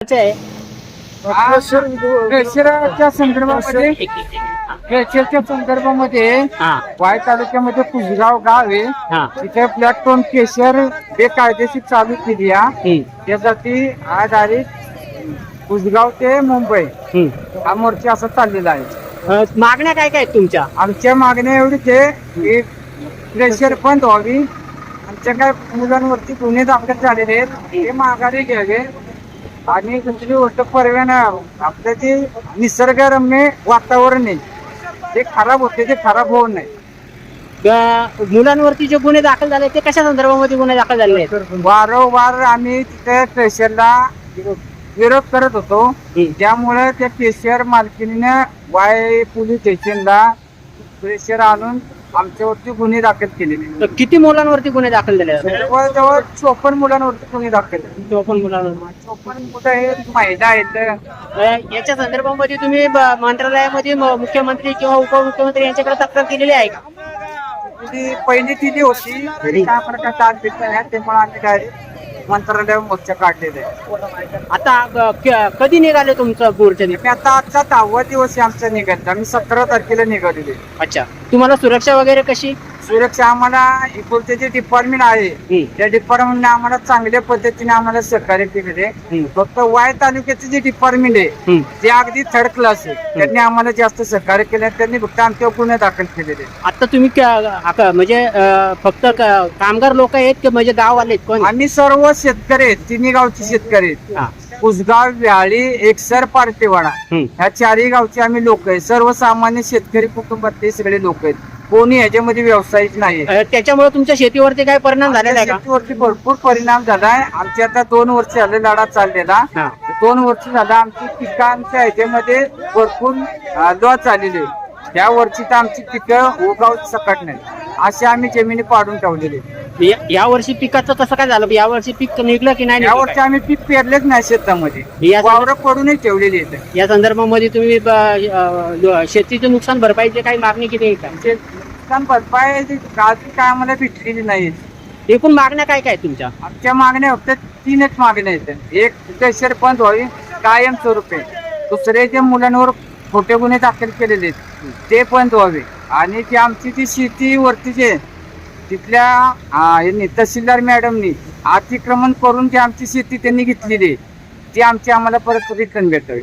आहे प्रेशरच्या संदर्भामध्ये वाई तालुक्यामध्ये कुसगाव गाव आहे. तिथे प्लॅटफॉर्म केशर बेकायदेशीर चालू केली आहे. त्यासाठी आज कुसगाव ते मुंबई हा मोर्चा असा चाललेला आहे. मागण्या काय काय आहेत तुमच्या? आमच्या मागण्या एवढीच आहे की प्रेशर बंद व्हावी. आमच्या काय मुलांवरती गुन्हे दाखल झालेले आहेत ते माघारी घ्यावे. आणि दुसरी गोष्ट परवाना आपलं जे निसर्गरम्य वातावरण आहे ते खराब होते, ते खराब होऊ नये. मुलांवरती जे गुन्हे दाखल झाले ते कशा संदर्भामध्ये गुन्हे दाखल झाले आहेत? वारंवार आम्ही तिथे प्रेशरला विरोध करत होतो. त्यामुळे त्या केशर मालकीने वाय पोलीस स्टेशनला प्रेशर आणून आमच्यावरती गुन्हे दाखल केलेले. किती मुलांवरती गुन्हे दाखल झाले? जवळजवळ 54 मुलांवरती गुन्हे दाखल. 54 मुलांवर. 54 मुलं आहेत, महिला आहेत. याच्या संदर्भामध्ये तुम्ही मंत्रालयामध्ये मुख्यमंत्री किंवा उपमुख्यमंत्री यांच्याकडे तक्रार केलेली आहे का? पहिली दिली होती तरी काय प्रकार त्यामुळे आम्ही डायरेक्ट मंत्रालय मोर्चा काढलेला आहे. आता कधी निघाले तुमचं मोर्चा? आता आजचा 10वा दिवस आहे आमचा निघायचा. आम्ही 17 तारखेला निघालेले. अच्छा, तुम्हाला सुरक्षा वगैरे कशी? सुरक्षा आम्हाला इकडचे जे डिपार्टमेंट आहे त्या डिपार्टमेंटने आम्हाला चांगल्या पद्धतीने आम्हाला सहकार्य केलेले. फक्त वाय तालुक्याचे जे डिपार्टमेंट आहे ते अगदी थर्ड क्लास आहे. त्यांनी आम्हाला जास्त सहकार्य केले. त्यांनी फक्त आमच्यावर गुन्हे दाखल केलेले. आता तुम्ही म्हणजे फक्त कामगार लोक आहेत की म्हणजे गाववाले आहेत? कोण? आम्ही सर्व शेतकरी आहेत. तिन्ही गावचे शेतकरी आहेत. कुसगाव, व्याळी, एकसर, पार्टेवाडा ह्या चारही गावचे आम्ही लोक आहेत. सर्वसामान्य शेतकरी कुटुंबातले सगळे लोक आहेत. कोणी ह्याच्यामध्ये व्यवसायिक नाही. त्याच्यामुळे तुमच्या शेतीवरती काय परिणाम झालेला आहे का? शेतीवरती भरपूर परिणाम झालाय. आमची आता 2 वर्ष झाले लढा चाललेला. 2 वर्ष झाला आमची पिकांच्या ह्याच्यामध्ये भरपूर लॉस झालेले. त्या वर्षी तर आमची पिकं उगाव सकट नाही असे आम्ही जमिनी पाडून ठेवलेले. या वर्षी पिकाचं कसं काय झालं? या वर्षी पीक निघलं की नाही? या वर्षी आम्ही पीक पेरलेच नाही शेतामध्ये. वावर पडूनच ठेवलेली आहेत. या संदर्भामध्ये तुम्ही शेतीचं नुकसान भरपाईची काही मागणी केली आहे का? नुकसान भरपाई काय आम्हाला भेटलेली नाही. एकूण मागण्या काय काय तुमच्या? आमच्या मागण्या फक्त 3च मागण्या आहेत. एक, प्रेशर बंद व्हावी कायम स्वरूपी. दुसरे जे मुलांवर खोटे गुन्हे दाखल केलेले आहेत ते बंद व्हावे. आणि ती आमची जी शेती वरती जे तिथल्या तहसीलदार मॅडमनी अतिक्रमण करून जी आमची शेती त्यांनी घेतलेली ती आमची आम्हाला परत रिटर्न भेटावी.